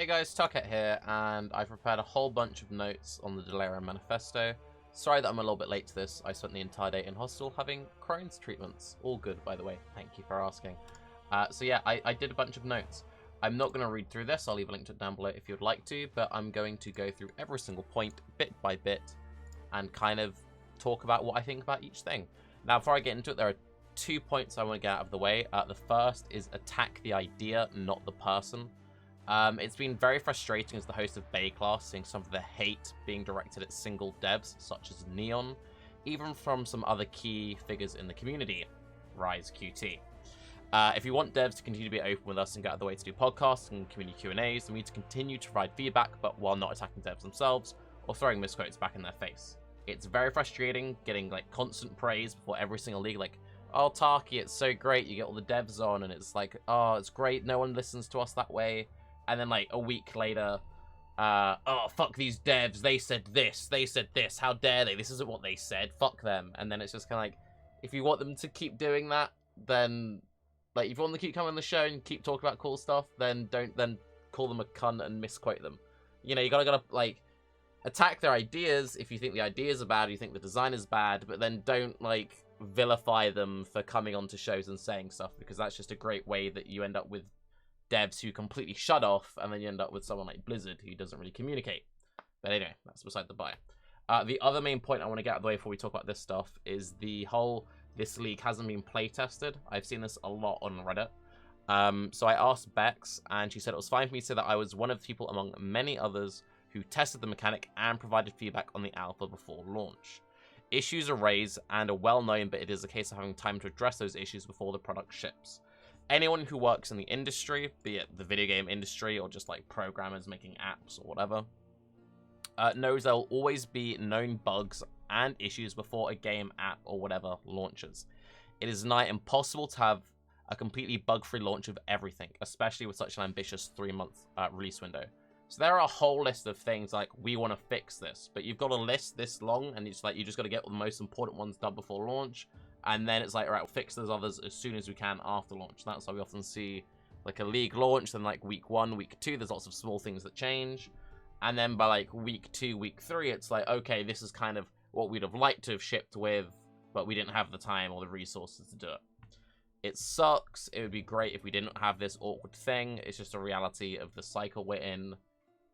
Hey guys, Tarke here, and I've prepared a whole bunch of notes on the Delirium Manifesto. Sorry that I'm a little bit late to this. I spent the entire day in hospital having Crohn's treatments. All good, by the way. Thank you for asking. So yeah, I did a bunch of notes. I'm not going to read through this. I'll leave a link to it down below if you'd like to, but I'm going to go through every single point, bit by bit, and kind of talk about what I think about each thing. Now, before I get into it, there are 2 points I want to get out of the way. The first is attack the idea, not the person. It's been very frustrating as the host of Bay Class, seeing some of the hate being directed at single devs, such as Neon, even from some other key figures in the community, Rise QT. If you want devs to continue to be open with us and get out of the way to do podcasts and community Q&As, then we need to continue to provide feedback, but while not attacking devs themselves, or throwing misquotes back in their face. It's very frustrating getting like constant praise before every single league, like, oh, Tarke, it's so great, you get all the devs on, and it's like, oh, it's great, no one listens to us that way. And then, like, a week later, oh, fuck these devs, they said this, how dare they, this isn't what they said, fuck them. And then it's just kind of like, if you want them to keep doing that, then, like, if you want them to keep coming on the show and keep talking about cool stuff, then don't then call them a cunt and misquote them. You know, you gotta, like, attack their ideas if you think the ideas are bad, or you think the design is bad, but then don't, like, vilify them for coming onto shows and saying stuff, because that's just a great way that you end up with devs who completely shut off, and then you end up with someone like Blizzard who doesn't really communicate. But anyway, that's beside the by. The other main point I want to get out of the way before we talk about this stuff is the whole, this league hasn't been play tested. I've seen this a lot on Reddit. So I asked Bex, and she said it was fine for me to say that I was one of the people among many others who tested the mechanic and provided feedback on the alpha before launch. Issues are raised and are well known, but it is a case of having time to address those issues before the product ships. Anyone who works in the industry, be it the video game industry or just like programmers making apps or whatever, knows there will always be known bugs and issues before a game, app, or whatever launches. It is nigh impossible to have a completely bug-free launch of everything, especially with such an ambitious 3-month release window. So there are a whole list of things like, we want to fix this, but you've got a list this long, and it's like, you just got to get the most important ones done before launch. And then it's like, all right, we'll fix those others as soon as we can after launch. That's why we often see like a league launch, then like week 1, week 2, there's lots of small things that change. And then by like week 2, week 3, it's like, okay, this is kind of what we'd have liked to have shipped with, but we didn't have the time or the resources to do it. It sucks. It would be great if we didn't have this awkward thing. It's just a reality of the cycle we're in.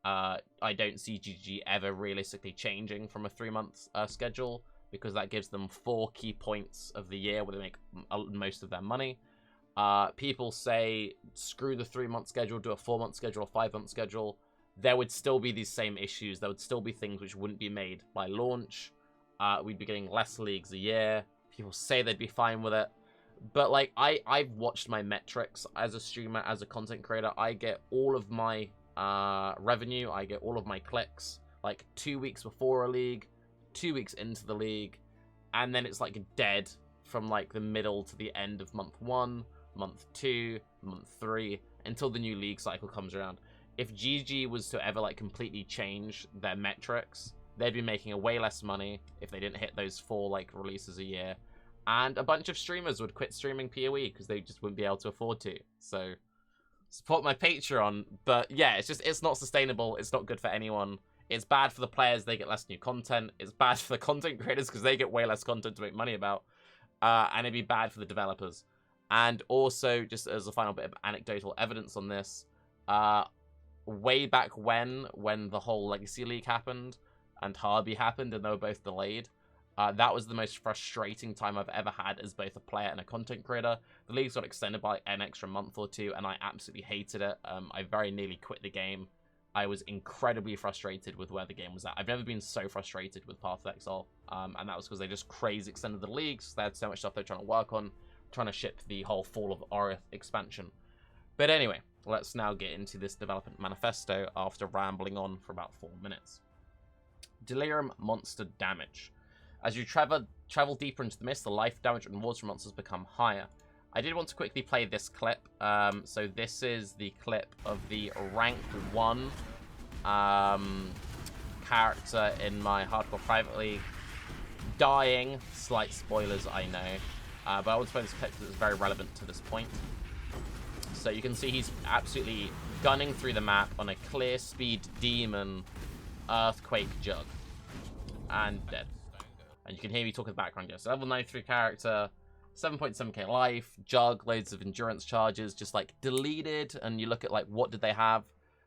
I don't see GG ever realistically changing from a 3-month schedule, because that gives them 4 key points of the year where they make most of their money. People say, screw the 3-month schedule, do a 4-month schedule, a 5-month schedule. There would still be these same issues. There would still be things which wouldn't be made by launch. We'd be getting less leagues a year. People say they'd be fine with it. But, like, I've watched my metrics as a streamer, as a content creator. I get all of my revenue. I get all of my clicks, like, 2 weeks before a league, 2 weeks into the league, and then it's like dead from like the middle to the end of month 1, month 2, month 3, until the new league cycle comes around. If GG was to ever like completely change their metrics, they'd be making a way less money if they didn't hit those 4 like releases a year, and a bunch of streamers would quit streaming PoE because they just wouldn't be able to afford to. So support my Patreon. But yeah, it's not sustainable. It's not good for anyone. It's bad for the players, they get less new content. It's bad for the content creators because they get way less content to make money about. And it'd be bad for the developers. And also, just as a final bit of anecdotal evidence on this, way back when the whole Legacy League happened and Harby happened and they were both delayed, that was the most frustrating time I've ever had as both a player and a content creator. The leagues got extended by an extra month or 2, and I absolutely hated it. I very nearly quit the game. I was incredibly frustrated with where the game was at. I've never been so frustrated with Path of Exile, and that was because they just crazy extended the leagues. They had so much stuff they're trying to work on, trying to ship the whole Fall of Orith expansion. But anyway, let's now get into this development manifesto after rambling on for about 4 minutes. Delirium monster damage. As you travel deeper into the mist, the life damage and rewards from monsters become higher. I did want to quickly play this clip. So this is the clip of the rank 1 character in my hardcore private league dying. Slight spoilers, I know. But I want to play this clip because it's very relevant to this point. So you can see he's absolutely gunning through the map on a clear speed demon earthquake jug. And dead. And you can hear me talk in the background. Yes, level 93 character, 7.7k life, jug, loads of endurance charges, just like deleted. And you look at like what did they have?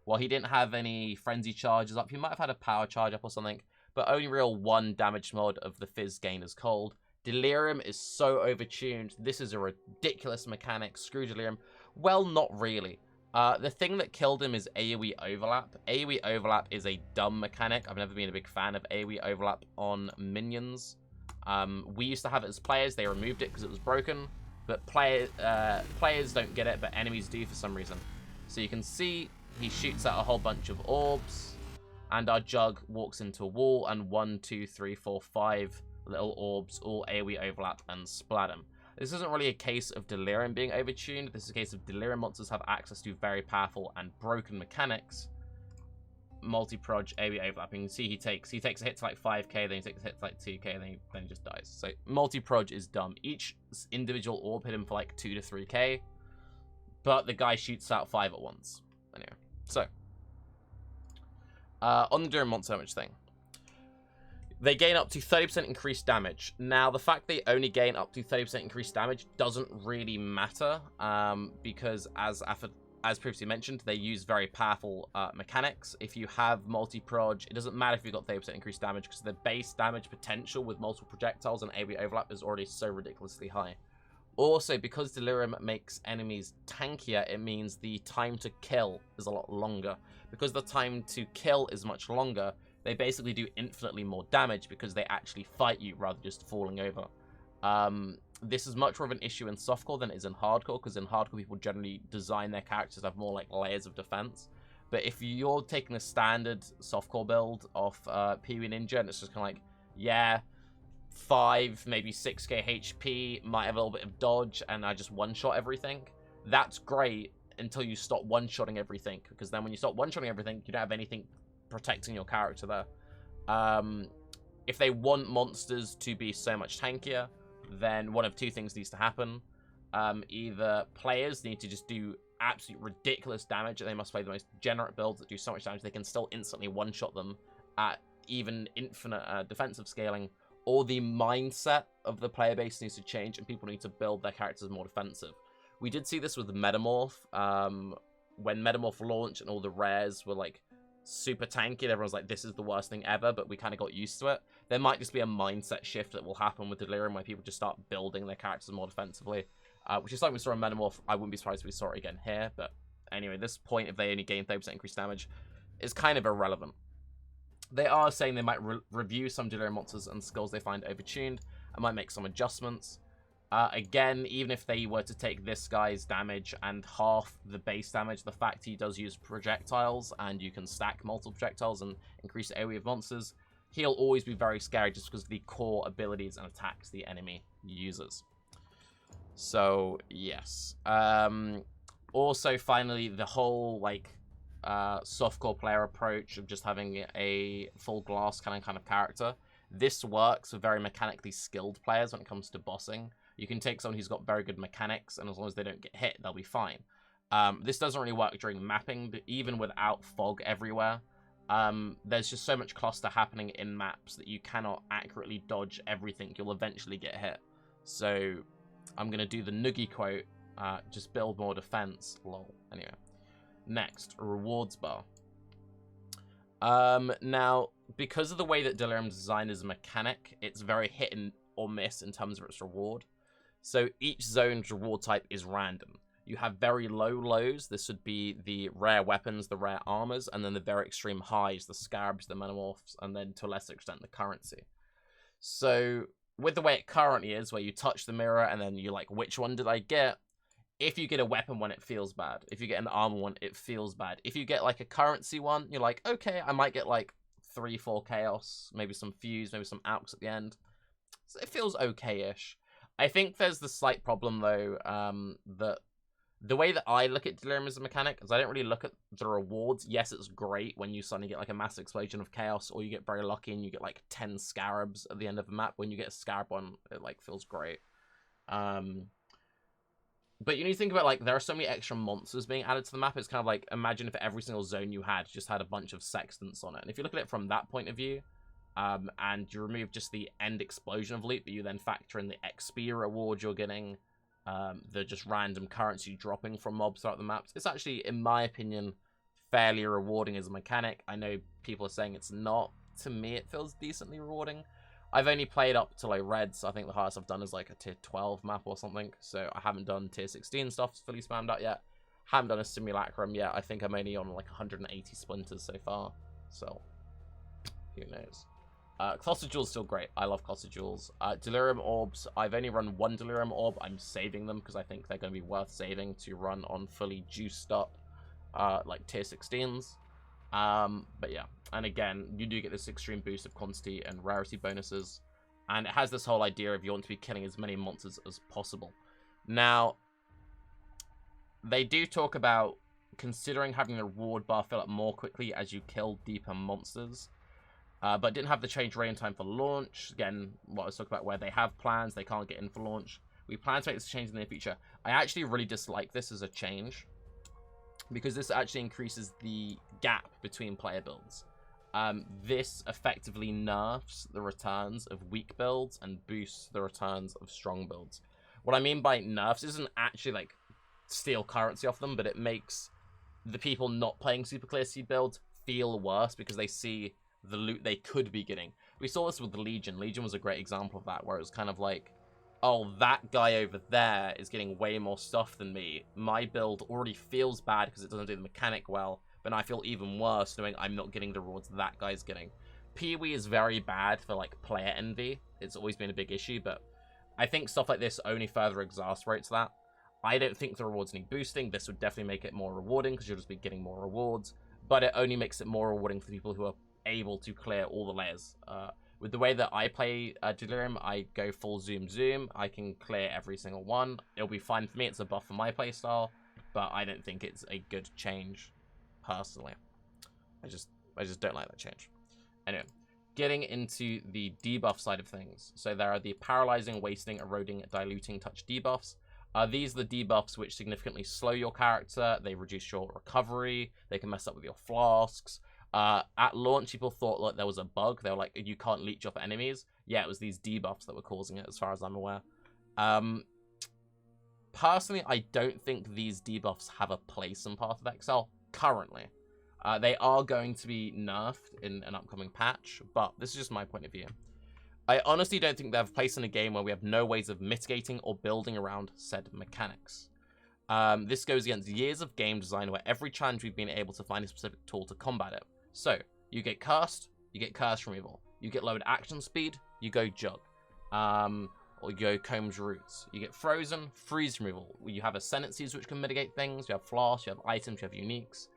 Well, he didn't have any frenzy charges up. He might have had a power charge up or something, but only real 1 damage mod of the fizz gain is cold. Delirium is so overtuned. This is a ridiculous mechanic. Screw Delirium. Well, not really. The thing that killed him is AoE overlap. AoE overlap is a dumb mechanic. I've never been a big fan of AoE overlap on minions. We used to have it as players. They removed it because it was broken. But players don't get it, but enemies do for some reason. So you can see he shoots out a whole bunch of orbs. And our jug walks into a wall. And 1, 2, 3, 4, 5 little orbs all AoE overlap and splat him. This isn't really a case of Delirium being overtuned. This is a case of Delirium monsters have access to very powerful and broken mechanics. Multi-proj, AoE overlapping. You can see he takes a hit to like 5k, then he takes a hit to like 2k, and then he just dies. So multi-proj is dumb. Each individual orb hit him for like 2 to 3k, but the guy shoots out 5 at once. Anyway, so on the Delirium monster damage thing. They gain up to 30% increased damage. Now, the fact they only gain up to 30% increased damage doesn't really matter, because as previously mentioned, they use very powerful mechanics. If you have multi-proj, it doesn't matter if you've got 30% increased damage, because the base damage potential with multiple projectiles and AoE overlap is already so ridiculously high. Also, because Delirium makes enemies tankier, it means the time to kill is a lot longer. Because the time to kill is much longer, they basically do infinitely more damage because they actually fight you rather than just falling over. This is much more of an issue in softcore than it is in hardcore, because in hardcore people generally design their characters to have more like layers of defense. But if you're taking a standard softcore build of Pee-wee Ninja and it's just kind of like, yeah, 5, maybe 6k HP, might have a little bit of dodge, and I just one-shot everything, that's great until you stop one-shotting everything, because then when you stop one-shotting everything, you don't have anything protecting your character there. If they want monsters to be so much tankier, then one of 2 things needs to happen. Either players need to just do absolute ridiculous damage, and they must play the most degenerate builds that do so much damage they can still instantly one-shot them at even infinite defensive scaling, or the mindset of the player base needs to change and people need to build their characters more defensive. We did see this with the Metamorph, when Metamorph launched and all the rares were like super tanky and everyone's like, this is the worst thing ever, but we kind of got used to it. There might just be a mindset shift that will happen with Delirium where people just start building their characters more defensively, which is something we saw in Metamorph. I wouldn't be surprised if we saw it again here, but anyway, this point, if they only gain 30% increased damage, is kind of irrelevant. They are saying they might review some Delirium monsters and skills they find overtuned and might make some adjustments. Again, even if they were to take this guy's damage and half the base damage, the fact he does use projectiles and you can stack multiple projectiles and increase the AoE of monsters, he'll always be very scary just because of the core abilities and attacks the enemy uses. So, yes. Also, finally, the whole, like, softcore player approach of just having a full glass kind of character. This works for very mechanically skilled players when it comes to bossing. You can take someone who's got very good mechanics, and as long as they don't get hit, they'll be fine. This doesn't really work during mapping, but even without fog everywhere, there's just so much cluster happening in maps that you cannot accurately dodge everything. You'll eventually get hit. So I'm going to do the Noogie quote, just build more defense, lol. Anyway, next, rewards bar. Now, because of the way that Delirium's design is a mechanic, it's very hit or miss in terms of its reward. So each zone's reward type is random. You have very low lows. This would be the rare weapons, the rare armors, and then the very extreme highs, the scarabs, the metamorphs, and then to a lesser extent the currency. So with the way it currently is, where you touch the mirror and then you're like, which one did I get? If you get a weapon one, it feels bad. If you get an armor one, it feels bad. If you get like a currency one, you're like, okay, I might get like 3, 4 chaos, maybe some fuse, maybe some alks at the end. So it feels okay-ish. I think there's the slight problem, though, that the way that I look at Delirium as a mechanic is I don't really look at the rewards. Yes, it's great when you suddenly get like a massive explosion of chaos, or you get very lucky and you get like 10 scarabs at the end of the map. When you get a scarab one, it like feels great. But you need to think about, like, there are so many extra monsters being added to the map. It's kind of like, imagine if every single zone you had just had a bunch of sextants on it. And if you look at it from that point of view, and you remove just the end explosion of loot, but you then factor in the XP reward you're getting, the just random currency dropping from mobs throughout the maps, it's actually, in my opinion, fairly rewarding as a mechanic. I know people are saying it's not. To me, it feels decently rewarding. I've only played up to like Reds. I think the highest I've done is like a tier 12 map or something. So I haven't done tier 16 stuff fully spammed out yet. Haven't done a simulacrum yet. I think I'm only on like 180 splinters so far. So who knows? Cluster Jewels still great. I love Cluster Jewels. Delirium Orbs. I've only run one Delirium Orb. I'm saving them because I think they're going to be worth saving to run on fully juiced up like tier 16s. But yeah, and again, you do get this extreme boost of quantity and rarity bonuses, and it has this whole idea of you want to be killing as many monsters as possible. Now, they do talk about considering having the reward bar fill up more quickly as you kill deeper monsters, but didn't have the change rate in time for launch. Again, what I was talking about, where they have plans, they can't get in for launch. We plan to make this change in the near future. I actually really dislike this as a change, because this actually increases the gap between player builds. This effectively nerfs the returns of weak builds and boosts the returns of strong builds. What I mean by nerfs isn't actually like steal currency off them, but it makes the people not playing super clear seed builds feel worse because they see the loot they could be getting. We saw this with Legion. Legion was a great example of that, where it was kind of like, oh, that guy over there is getting way more stuff than me. My build already feels bad because it doesn't do the mechanic well, but I feel even worse knowing I'm not getting the rewards that guy's getting. Pee-wee is very bad for, like, player envy. It's always been a big issue, but I think stuff like this only further exacerbates that. I don't think the rewards need boosting. This would definitely make it more rewarding because you'll just be getting more rewards, but it only makes it more rewarding for people who are able to clear all the layers. With the way that I play Delirium, I go full zoom. I can clear every single one. It'll be fine for me. It's a buff for my playstyle, but I don't think it's a good change, personally. I just don't like that change. Anyway, getting into the debuff side of things. So there are the paralyzing, wasting, eroding, diluting touch debuffs. These are the debuffs which significantly slow your character. They reduce your recovery. They can mess up with your flasks. At launch, people thought like there was a bug. They were like, you can't leech off enemies. Yeah, it was these debuffs that were causing it, as far as I'm aware. Personally, I don't think these debuffs have a place in Path of Exile currently. They are going to be nerfed in an upcoming patch, but this is just my point of view. I honestly don't think they have a place in a game where we have no ways of mitigating or building around said mechanics. This goes against years of game design where every challenge we've been able to find a specific tool to combat it. So, you get cursed, you get curse removal. You get lowered action speed, you go jug. Or you go Combs Roots. You get frozen, freeze removal. You have ascendancies which can mitigate things, you have flasks, you have items, you have uniques.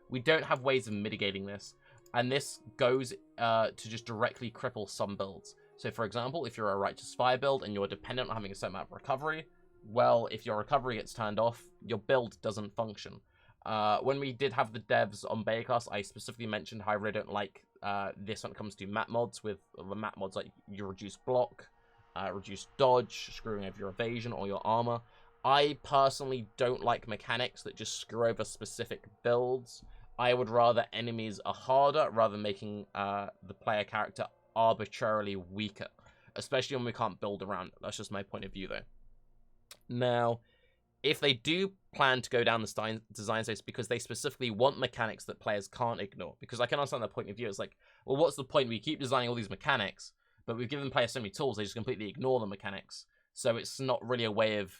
We don't have ways of mitigating this, and this goes to just directly cripple some builds. So for example, if you're a Righteous Fire build and you're dependent on having a certain amount of recovery, well, if your recovery gets turned off, your build doesn't function. When we did have the devs on beta class, I specifically mentioned how I really don't like this when it comes to map mods. With the map mods, like you reduce block, reduce dodge, screwing over your evasion or your armor. I personally don't like mechanics that just screw over specific builds. I would rather enemies are harder rather than making the player character arbitrarily weaker, especially when we can't build around it. That's just my point of view, though. Now, if they do plan to go down the design space because they specifically want mechanics that players can't ignore, because I can understand their point of view. It's like, well, what's the point? We keep designing all these mechanics, but we've given players so many tools, they just completely ignore the mechanics. So it's not really a way of...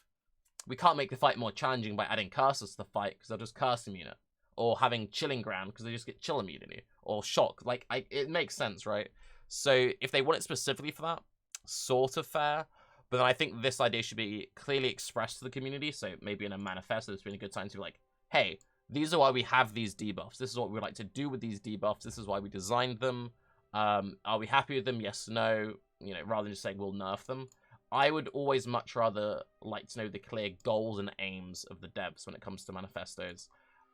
We can't make the fight more challenging by adding curses to the fight, because they'll just curse immune it. Or having chilling ground, because they just get chill immunity. Or shock. Like, it makes sense, right? So if they want it specifically for that, sort of fair. But then I think this idea should be clearly expressed to the community. So maybe in a manifesto, it's been a good time to be like, hey, these are why we have these debuffs. This is what we would like to do with these debuffs. This is why we designed them. Are we happy with them? Yes, no. You know, rather than just saying we'll nerf them. I would always much rather like to know the clear goals and aims of the devs when it comes to manifestos.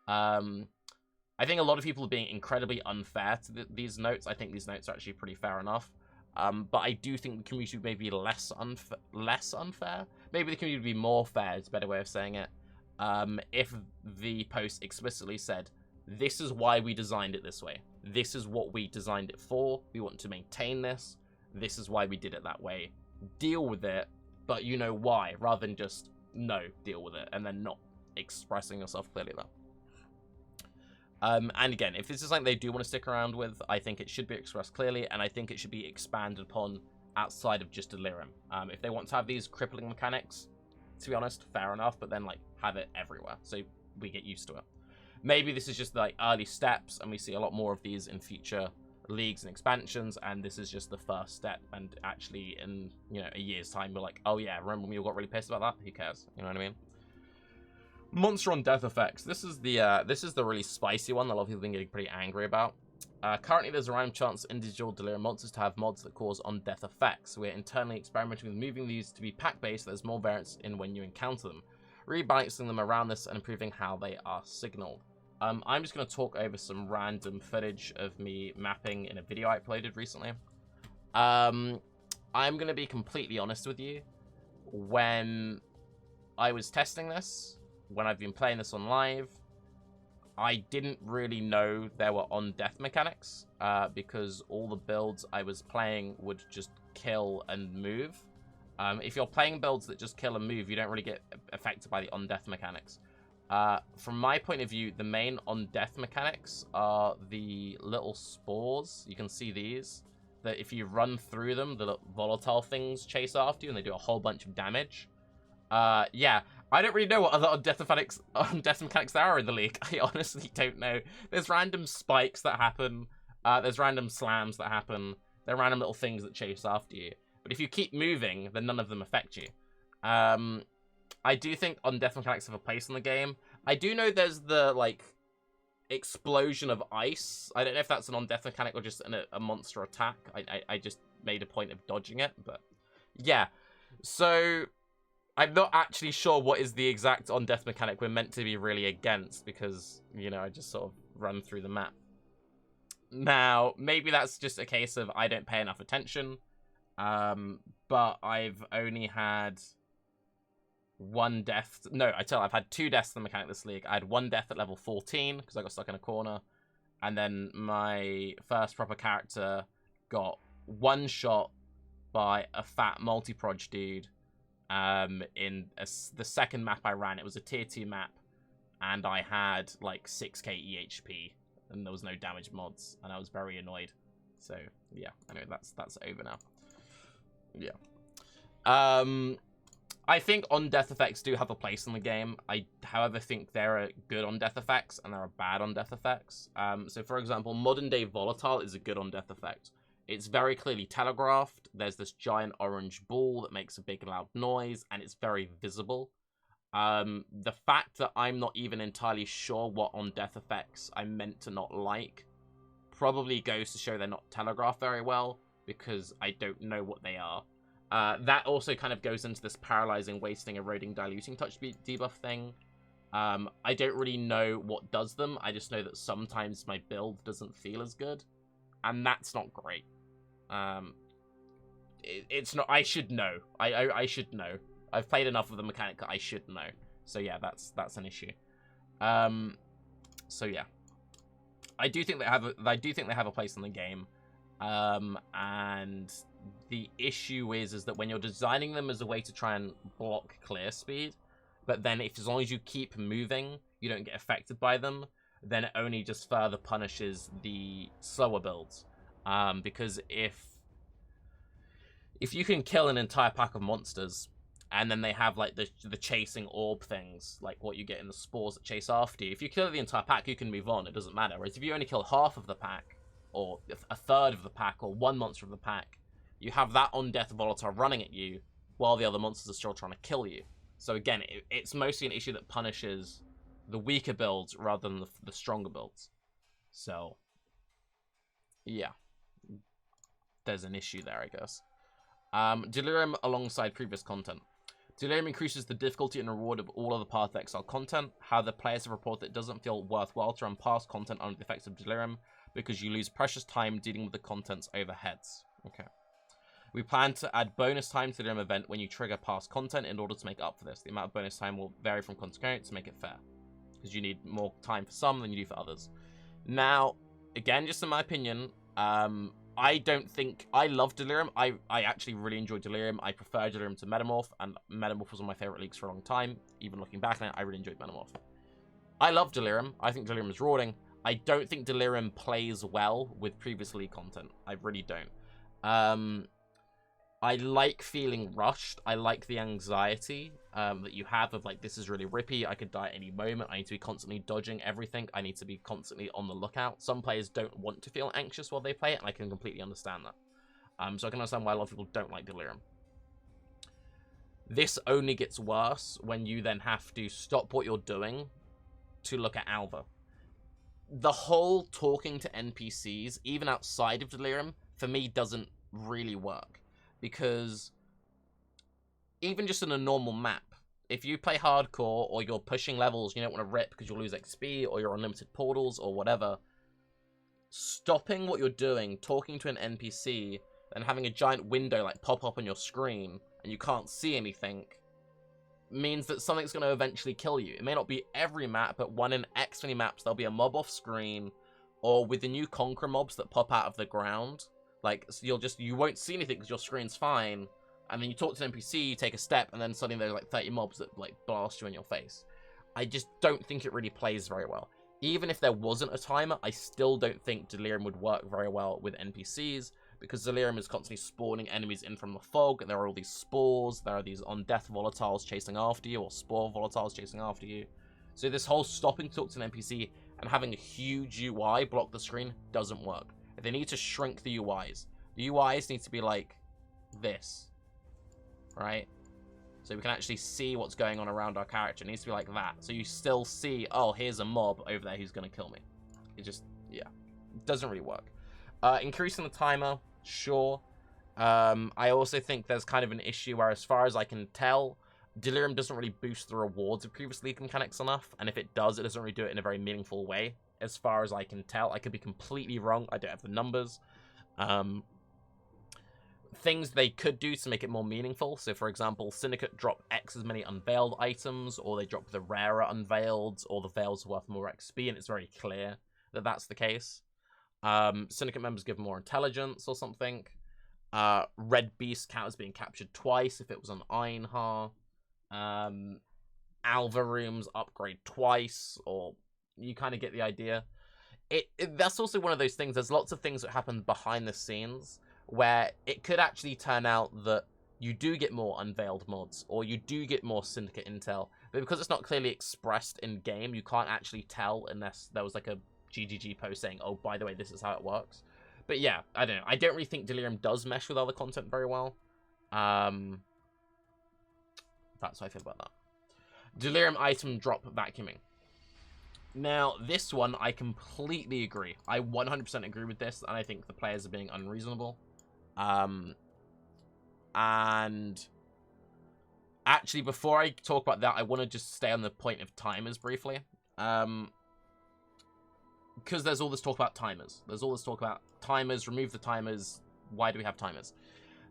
I think a lot of people are being incredibly unfair to these notes. I think these notes are actually pretty fair enough. But I do think the community may be less unfair. Maybe the community would be more fair is a better way of saying it. If the post explicitly said, this is why we designed it this way. This is what we designed it for. We want to maintain this. This is why we did it that way. Deal with it, but you know why, rather than just, no, deal with it, and then not expressing yourself clearly there. And again, if this is something they do want to stick around with, I think it should be expressed clearly, and I think it should be expanded upon outside of just Delirium. If they want to have these crippling mechanics, to be honest, fair enough, but then, like, have it everywhere, so we get used to it. Maybe this is just, like, early steps, and we see a lot more of these in future leagues and expansions, and this is just the first step, and actually in, you know, a year's time, we're like, oh yeah, remember when we all got really pissed about that? Who cares? You know what I mean? Monster on death effects. This is the really spicy one that a lot of people have been getting pretty angry about. Currently, there's a random chance individual Delirium monsters to have mods that cause on-death effects. We're internally experimenting with moving these to be pack-based so there's more variance in when you encounter them, rebalancing them around this and improving how they are signaled. I'm just going to talk over some random footage of me mapping in a video I uploaded recently. I'm going to be completely honest with you. When I was testing this, when I've been playing this on live, I didn't really know there were on-death mechanics, because all the builds I was playing would just kill and move. If you're playing builds that just kill and move, you don't really get affected by the on-death mechanics. From my point of view, the main on-death mechanics are the little spores. You can see these. That if you run through them, the volatile things chase after you and they do a whole bunch of damage. Yeah, I don't really know what other on-death mechanics there are in the league. I honestly don't know. There's random spikes that happen. There's random slams that happen. There are random little things that chase after you. But if you keep moving, then none of them affect you. I do think on-death mechanics have a place in the game. I do know there's the, like, explosion of ice. I don't know if that's an on-death mechanic or just a monster attack. I just made a point of dodging it, but yeah. So I'm not actually sure what is the exact on-death mechanic we're meant to be really against because, you know, I just sort of run through the map. Now, maybe that's just a case of I don't pay enough attention, but I've only had one death. No, I've had 2 deaths in the mechanic this league. I had 1 death at level 14 because I got stuck in a corner, and then my first proper character got 1 shot by a fat multi-proj dude in the second map I ran. It was a tier 2 map, and I had like 6k EHP, and there was no damage mods, and I was very annoyed. So yeah, anyway, that's over now. Yeah. I think on-death effects do have a place in the game. I, however, think there are good on-death effects and there are bad on-death effects. So, for example, modern-day Volatile is a good on-death effect. It's very clearly telegraphed. There's this giant orange ball that makes a big loud noise, and it's very visible. The fact that I'm not even entirely sure what on-death effects I'm meant to not like probably goes to show they're not telegraphed very well, because I don't know what they are. That also kind of goes into this paralyzing, wasting, eroding, diluting touch debuff thing. I don't really know what does them. I just know that sometimes my build doesn't feel as good, and that's not great. It's not. I should know. I should know. I've played enough of the mechanic that I should know. So yeah, that's an issue. So yeah, I do think they have a place in the game, and the issue is that when you're designing them as a way to try and block clear speed, but then as long as you keep moving, you don't get affected by them, then it only just further punishes the slower builds. Because if you can kill an entire pack of monsters, and then they have like the chasing orb things, like what you get in the spores that chase after you, if you kill the entire pack, you can move on. It doesn't matter. Whereas if you only kill half of the pack, or a third of the pack, or 1 monster of the pack, you have that on-death Volatile running at you while the other monsters are still trying to kill you. So again, it's mostly an issue that punishes the weaker builds rather than the stronger builds. So, yeah. There's an issue there, I guess. Delirium alongside previous content. Delirium increases the difficulty and reward of all other Path of Exile content. However, players have reported that it doesn't feel worthwhile to run past content under the effects of Delirium because you lose precious time dealing with the content's overheads. Okay. We plan to add bonus time to the Delirium event when you trigger past content in order to make up for this. The amount of bonus time will vary from content creator to make it fair, because you need more time for some than you do for others. Now, again, just in my opinion, I don't think... I love Delirium. I actually really enjoy Delirium. I prefer Delirium to Metamorph, and Metamorph was one of my favorite leagues for a long time. Even looking back on it, I really enjoyed Metamorph. I love Delirium. I think Delirium is rewarding. I don't think Delirium plays well with previous league content. I really don't. I like feeling rushed. I like the anxiety that you have of, like, this is really rippy. I could die at any moment. I need to be constantly dodging everything. I need to be constantly on the lookout. Some players don't want to feel anxious while they play it, and I can completely understand that. So I can understand why a lot of people don't like Delirium. This only gets worse when you then have to stop what you're doing to look at Alva. The whole talking to NPCs, even outside of Delirium, for me doesn't really work. Because even just in a normal map, if you play hardcore or you're pushing levels, you don't want to rip because you'll lose XP or you're on limited portals or whatever, stopping what you're doing, talking to an NPC, and having a giant window like pop up on your screen and you can't see anything means that something's going to eventually kill you. It may not be every map, but one in X many maps, there'll be a mob off screen, or with the new Conqueror mobs that pop out of the ground. Like, so you won't see anything because your screen's fine, and then you talk to an NPC, you take a step, and then suddenly there's like 30 mobs that like blast you in your face. I just don't think it really plays very well. Even if there wasn't a timer, I still don't think Delirium would work very well with NPCs, because Delirium is constantly spawning enemies in from the fog, and there are all these spores, there are these on-death volatiles chasing after you, or spore volatiles chasing after you. So this whole stopping to talk to an NPC and having a huge UI block the screen doesn't work. They need to shrink the UIs. The UIs need to be like this, right? So we can actually see what's going on around our character. It needs to be like that. So you still see, oh, here's a mob over there who's going to kill me. It just, yeah, it doesn't really work. Increasing the timer, sure. I also think there's kind of an issue where, as far as I can tell, Delirium doesn't really boost the rewards of previous league mechanics enough. And if it does, it doesn't really do it in a very meaningful way. As far as I can tell, I could be completely wrong. I don't have the numbers. Things they could do to make it more meaningful. So, for example, Syndicate drop X as many unveiled items, or they drop the rarer unveiled, or the veils are worth more XP, and it's very clear that that's the case. Syndicate members give more intelligence or something. Red Beast count as being captured twice if it was on Einhar. Alva rooms upgrade twice, or you kind of get the idea. That's also one of those things. There's lots of things that happen behind the scenes where it could actually turn out that you do get more unveiled mods, or you do get more Syndicate intel, but because it's not clearly expressed in game, you can't actually tell unless there was like a GGG post saying, oh, by the way, this is how it works. But yeah, I don't know. I don't really think Delirium does mesh with other content very well. That's how I feel about that. Delirium item drop vacuuming. Now, this one, I completely agree. I 100% agree with this, and I think the players are being unreasonable. And actually, before I talk about that, I want to just stay on the point of timers briefly. Because there's all this talk about timers. There's all this talk about timers, remove the timers. Why do we have timers?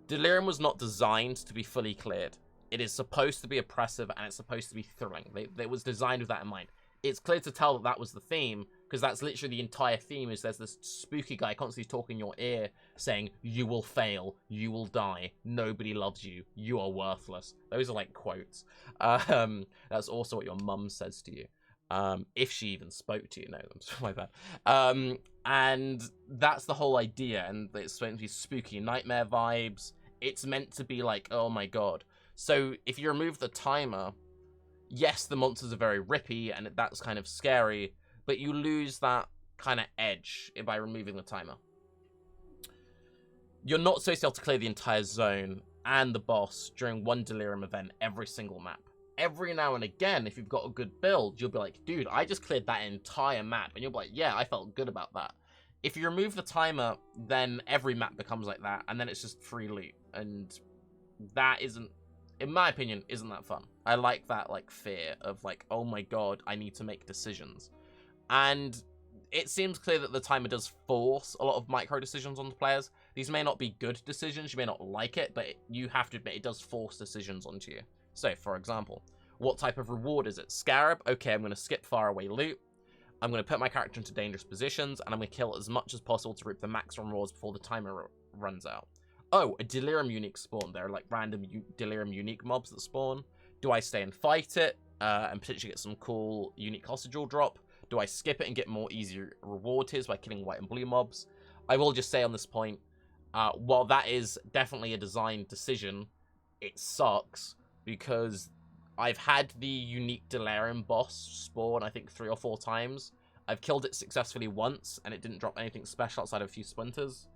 Delirium was not designed to be fully cleared. It is supposed to be oppressive, and it's supposed to be thrilling. It was designed with that in mind. It's clear to tell that that was the theme, because that's literally the entire theme, is there's this spooky guy constantly talking in your ear, saying, you will fail, you will die, nobody loves you, you are worthless. Those are like quotes. That's also what your mum says to you. If she even spoke to you. No, that's my bad. And that's the whole idea, and it's supposed to be spooky nightmare vibes. It's meant to be like, oh my god. So if you remove the timer, yes, the monsters are very rippy, and that's kind of scary, but you lose that kind of edge by removing the timer. You're not supposed to be able to clear the entire zone and the boss during one Delirium event every single map. Every now and again, if you've got a good build, you'll be like, dude, I just cleared that entire map, and you'll be like, yeah, I felt good about that. If you remove the timer, then every map becomes like that, and then it's just free loot, and that isn't, in my opinion, isn't that fun. I like that, like, fear of, like, oh my god, I need to make decisions. And it seems clear that the timer does force a lot of micro decisions on the players. These may not be good decisions, you may not like it, but you have to admit it does force decisions onto you. So, for example, what type of reward is it? Scarab? Okay, I'm going to skip far away loot. I'm going to put my character into dangerous positions, and I'm going to kill as much as possible to reap the maximum rewards before the timer runs out. Oh, a Delirium unique spawn. There are like random Delirium unique mobs that spawn. Do I stay and fight it and potentially get some cool unique hostage drop? Do I skip it and get more easier reward tiers by killing white and blue mobs? I will just say on this point, while that is definitely a design decision, it sucks because I've had the unique Delirium boss spawn, I think 3 or 4 times. I've killed it successfully once, and it didn't drop anything special outside of a few splinters.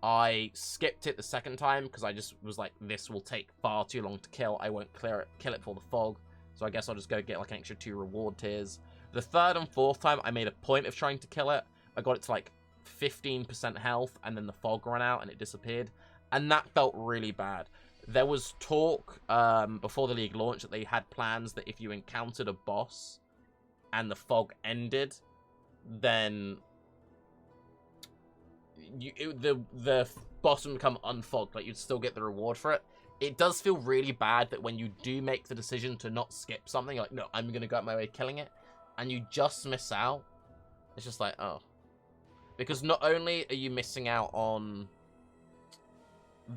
I skipped it the second time because I just was like, this will take far too long to kill. I won't kill it before the fog. So I guess I'll just go get like an extra 2 reward tiers. The third and fourth time, I made a point of trying to kill it. I got it to like 15% health, and then the fog ran out and it disappeared. And that felt really bad. There was talk before the league launch that they had plans that if you encountered a boss and the fog ended, then the boss would become unfogged, like you'd still get the reward for it. It does feel really bad that when you do make the decision to not skip something, like, no, I'm going to go out my way killing it, and you just miss out. It's just like, oh. Because not only are you missing out on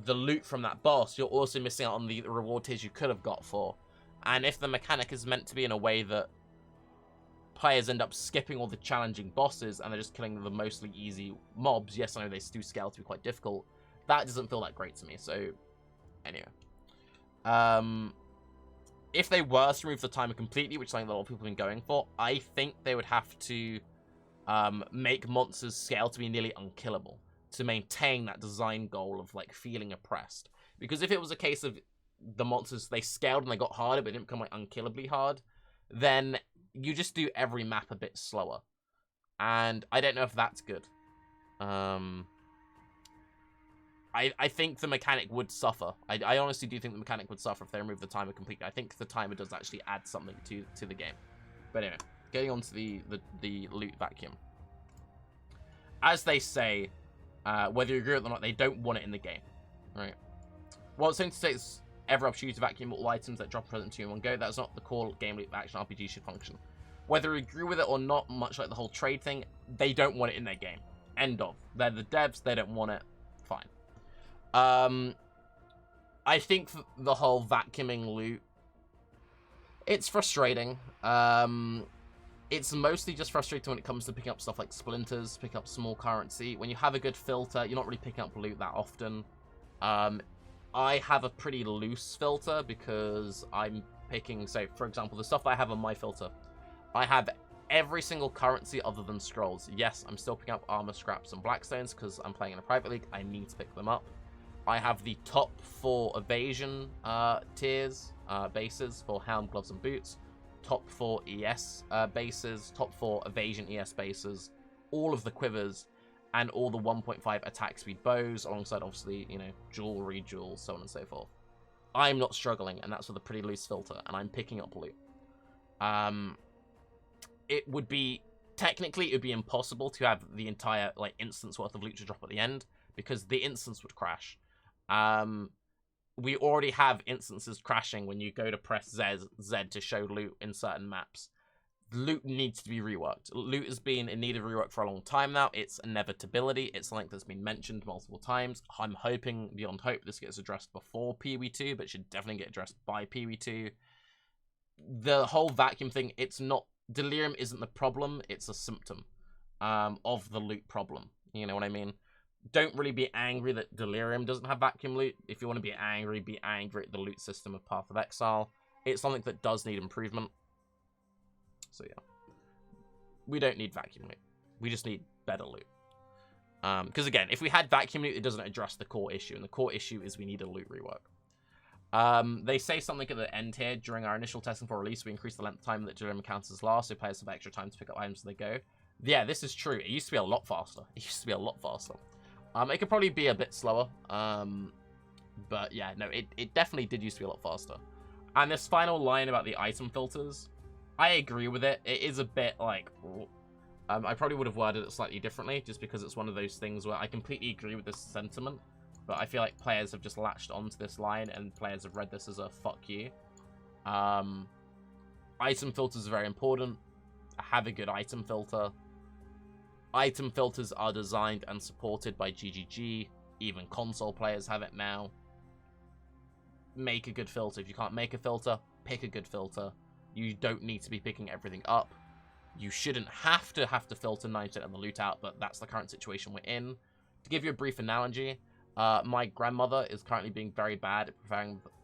the loot from that boss, you're also missing out on the reward tiers you could have got for. And if the mechanic is meant to be in a way that players end up skipping all the challenging bosses and they're just killing the mostly easy mobs, yes, I know they do scale to be quite difficult, that doesn't feel that great to me. So anyway, if they were to remove the timer completely, which is something that a lot of people have been going for, I think they would have to make monsters scale to be nearly unkillable to maintain that design goal of like feeling oppressed. Because if it was a case of the monsters, they scaled and they got harder but didn't become like unkillably hard, then you just do every map a bit slower, and I don't know if that's good. I think the mechanic would suffer. I honestly do think the mechanic would suffer if they remove the timer completely. I think the timer does actually add something to the game. But anyway, getting on to the loot vacuum. As they say, whether you agree with it or not, they don't want it in the game, right? Well, it's going to say it's every opportunity to vacuum all items that drop a present to you in one go. That's not the core game loop action RPG should function. Whether you agree with it or not, much like the whole trade thing, they don't want it in their game. End of. They're the devs, they don't want it. Fine. I think the whole vacuuming loot, it's frustrating. It's mostly just frustrating when it comes to picking up stuff like splinters, pick up small currency. When you have a good filter, you're not really picking up loot that often. I have a pretty loose filter because I'm picking, so for example, the stuff I have on my filter, I have every single currency other than scrolls. Yes, I'm still picking up armor, scraps, and blackstones because I'm playing in a private league. I need to pick them up. I have the top 4 evasion tiers, bases for helm, gloves, and boots. Top 4 ES bases, top 4 evasion ES bases, all of the quivers, and all the 1.5 attack speed bows, alongside, obviously, you know, jewelry, jewels, so on and so forth. I'm not struggling, and that's with a pretty loose filter, and I'm picking up loot. It would be, technically, it would be impossible to have the entire, like, instance worth of loot to drop at the end, because the instance would crash. We already have instances crashing when you go to press Z to show loot in certain maps. Loot needs to be reworked. Loot has been in need of rework for a long time now. It's inevitability. It's something that's been mentioned multiple times. I'm hoping, beyond hope, this gets addressed before PW2, but should definitely get addressed by PW2. The whole vacuum thing, it's not... Delirium isn't the problem, it's a symptom of the loot problem. You know what I mean? Don't really be angry that Delirium doesn't have vacuum loot. If you want to be angry at the loot system of Path of Exile. It's something that does need improvement. So yeah. We don't need vacuum loot. We just need better loot. Because again, if we had vacuum loot, it doesn't address the core issue. And the core issue is we need a loot rework. They say something at the end here. During our initial testing for release, we increased the length of time that Delirium encounters last, so players have extra time to pick up items as they go. Yeah, this is true. It used to be a lot faster. It could probably be a bit slower. But yeah, no, it definitely did used to be a lot faster. And this final line about the item filters, I agree with it. It is a bit like... I probably would have worded it slightly differently, just because it's one of those things where I completely agree with this sentiment, but I feel like players have just latched onto this line, and players have read this as a fuck you. Item filters are very important. Have a good item filter. Item filters are designed and supported by GGG. Even console players have it now. Make a good filter. If you can't make a filter, pick a good filter. You don't need to be picking everything up. You shouldn't have to filter 90% of the loot out, but that's the current situation we're in. To give you a brief analogy, my grandmother is currently being very bad at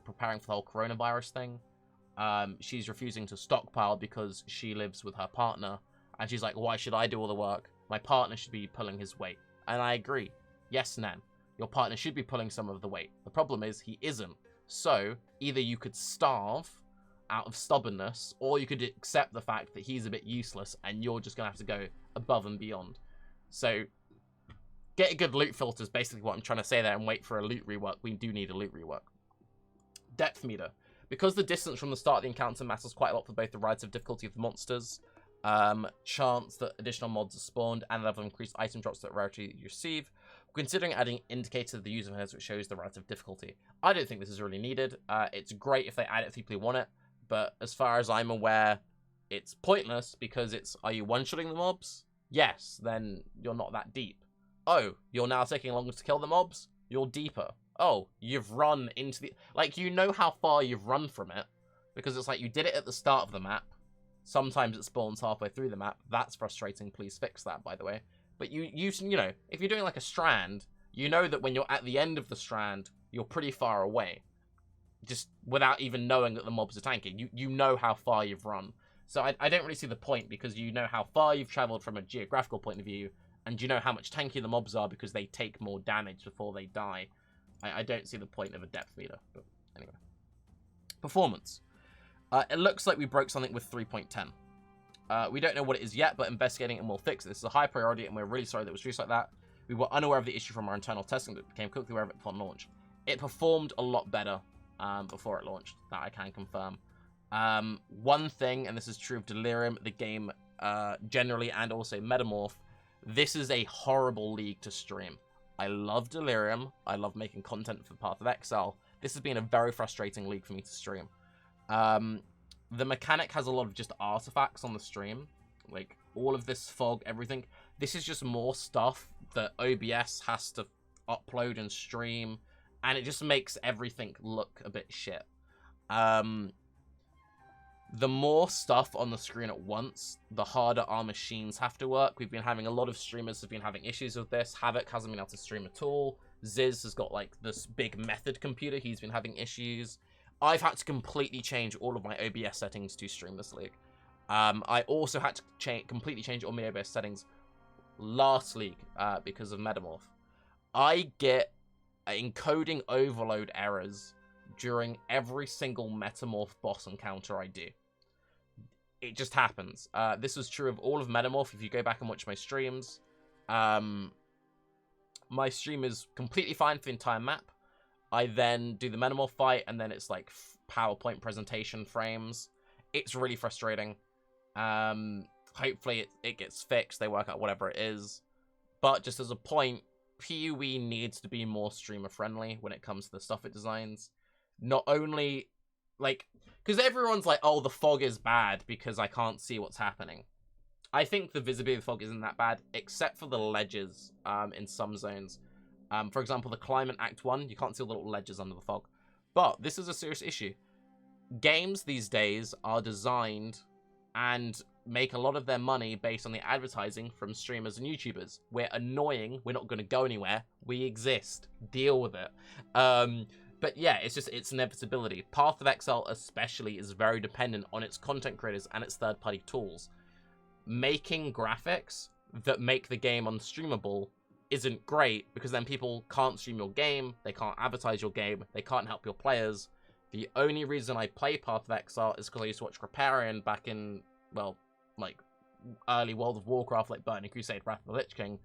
preparing for the whole coronavirus thing. She's refusing to stockpile because she lives with her partner, and she's like, why should I do all the work? My partner should be pulling his weight. And I agree. Yes, Nan, your partner should be pulling some of the weight. The problem is he isn't. So either you could starve out of stubbornness, or you could accept the fact that he's a bit useless and you're just gonna have to go above and beyond. So get a good loot filter is basically what I'm trying to say there, and wait for a loot rework. We do need a loot rework. Depth meter. Because the distance from the start of the encounter matters quite a lot for both the relative difficulty of the monsters, chance that additional mods are spawned, and level of increased item drops that rarity you receive, we're considering adding indicator that the user has which shows the relative difficulty. I don't think this is really needed. It's great if they add it for people who want it, but as far as I'm aware, it's pointless because it's, are you one-shotting the mobs? Yes, then you're not that deep. Oh, you're now taking longer to kill the mobs? You're deeper. Oh, you've run into the... Like, you know how far you've run from it, because it's like you did it at the start of the map. Sometimes it spawns halfway through the map. That's frustrating. Please fix that, by the way. But you know, if you're doing like a strand, you know that when you're at the end of the strand, you're pretty far away. Just without even knowing that the mobs are tanking. You know how far you've run. So I don't really see the point, because you know how far you've traveled from a geographical point of view, and you know how much tankier the mobs are because they take more damage before they die. I don't see the point of a depth meter, but anyway. Performance. It looks like we broke something with 3.10. We don't know what it is yet, but investigating it and we'll fix it. This is a high priority, and we're really sorry that it was treated like that. We were unaware of the issue from our internal testing, but became quickly aware of it upon launch. It performed a lot better before it launched, that I can confirm. One thing, and this is true of Delirium, the game generally, and also Metamorph, this is a horrible league to stream. I love Delirium. I love making content for Path of Exile. This has been a very frustrating league for me to stream. The mechanic has a lot of just artifacts on the stream. Like, all of this fog, everything. This is just more stuff that OBS has to upload and stream, and it just makes everything look a bit shit. The more stuff on the screen at once, the harder our machines have to work. We've been having a lot of streamers have been having issues with this. Havoc hasn't been able to stream at all. Ziz has got like this big method computer. He's been having issues. I've had to completely change all of my OBS settings to stream this league. I also had to completely change all my OBS settings last league because of Metamorph. I get encoding overload errors during every single Metamorph boss encounter I do. It just happens. This was true of all of Metamorph. If you go back and watch my streams, my stream is completely fine for the entire map. I then do the Metamorph fight, and then it's like PowerPoint presentation frames. It's really frustrating. Hopefully it gets fixed. They work out whatever it is. But just as a point, PUE needs to be more streamer friendly when it comes to the stuff it designs. Not only, like, because everyone's like, oh, the fog is bad because I can't see what's happening. I think the visibility of the fog isn't that bad, except for the ledges in some zones. For example, the Climate Act 1, you can't see all the little ledges under the fog. But this is a serious issue. Games these days are designed and make a lot of their money based on the advertising from streamers and YouTubers. We're annoying, we're not going to go anywhere, we exist. Deal with it. But yeah, it's inevitability. Path of Exile especially is very dependent on its content creators and its third-party tools. Making graphics that make the game unstreamable isn't great, because then people can't stream your game, they can't advertise your game, they can't help your players. The only reason I play Path of Exile is because I used to watch Kripparrian back in, well, like, early World of Warcraft, like Burning Crusade, Wrath of the Lich King.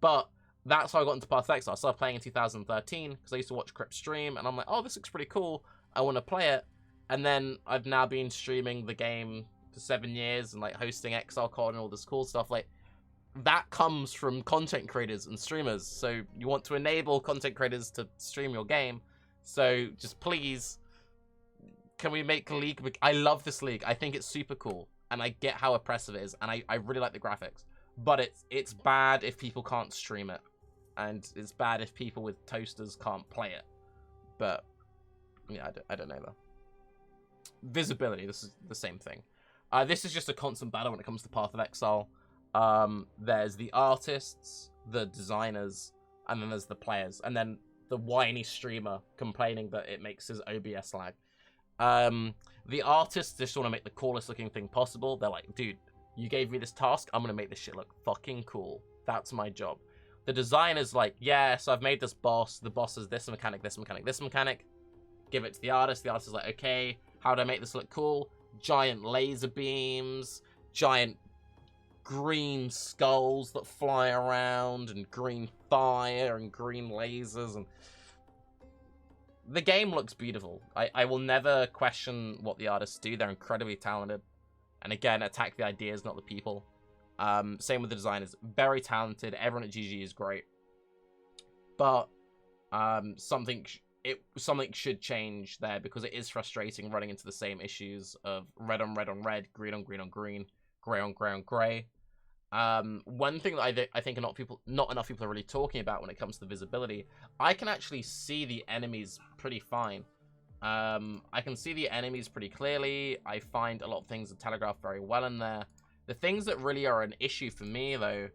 But that's how I got into Path of Exile. I started playing in 2013 because I used to watch Crip stream, and I'm like, oh, this looks pretty cool. I want to play it. And then I've now been streaming the game for 7 years and like hosting ExileCon and all this cool stuff. Like, that comes from content creators and streamers. So you want to enable content creators to stream your game. So just please, can we make League? I love this League. I think it's super cool. And I get how oppressive it is. And I really like the graphics. But it's bad if people can't stream it. And it's bad if people with toasters can't play it. But, yeah, I don't know, though. Visibility, this is the same thing. This is just a constant battle when it comes to Path of Exile. There's the artists, the designers, and then there's the players. And then the whiny streamer complaining that it makes his OBS lag. The artists just want to make the coolest looking thing possible. They're like, dude, you gave me this task, I'm going to make this shit look fucking cool. That's my job. The designer's like, yeah, so I've made this boss. The boss is this mechanic, this mechanic, this mechanic. Give it to the artist. The artist is like, okay, how do I make this look cool? Giant laser beams, giant green skulls that fly around, and green fire, and green lasers, and the game looks beautiful. I will never question what the artists do. They're incredibly talented. And again, attack the ideas, not the people. Same with the designers. Very talented. Everyone at GG is great. But something should change there, because it is frustrating running into the same issues of red on red on red, green on green on green, grey on grey on grey. One thing that I think not enough people are really talking about when it comes to the visibility, I can actually see the enemies pretty fine. I can see the enemies pretty clearly. I find a lot of things are telegraphed very well in there. The things that really are an issue for me, though,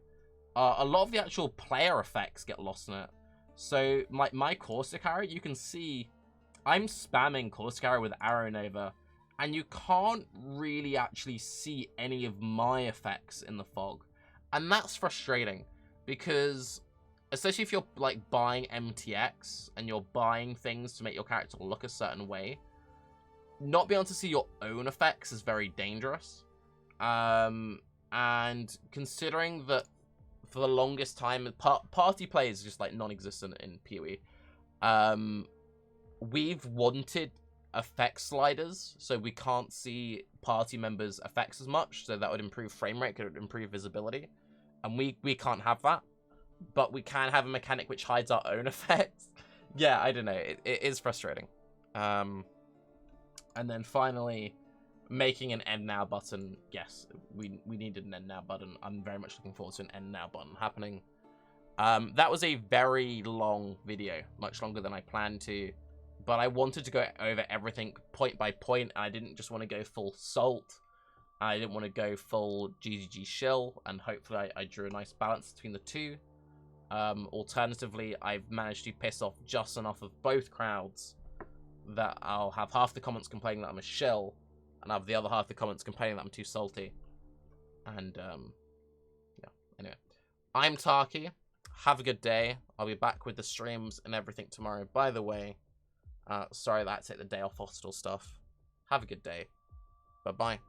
are a lot of the actual player effects get lost in it. So, my caustic arrow, you can see I'm spamming caustic arrow with Arrow Nova, and you can't really actually see any of my effects in the fog. And that's frustrating, because especially if you're like buying MTX and you're buying things to make your character look a certain way, not being able to see your own effects is very dangerous. And considering that for the longest time, party play is just like non-existent in PoE. We've wanted effect sliders, so we can't see party members' effects as much, so that would improve frame rate, could improve visibility, and we can't have that. But we can have a mechanic which hides our own effects. Yeah, I don't know, it is frustrating. And then finally, making an end now button. Yes, we needed an end now button. I'm very much looking forward to an end now button happening. That was a very long video, much longer than I planned to, but I wanted to go over everything point by point, and I didn't just want to go full salt. I didn't want to go full GGG shill, and hopefully I drew a nice balance between the two. Alternatively, I've managed to piss off just enough of both crowds that I'll have half the comments complaining that I'm a shill, and I have the other half the comments complaining that I'm too salty. And, yeah, anyway. I'm Tarke. Have a good day. I'll be back with the streams and everything tomorrow. By the way, sorry that I had to take the day off hostel stuff. Have a good day. Bye-bye.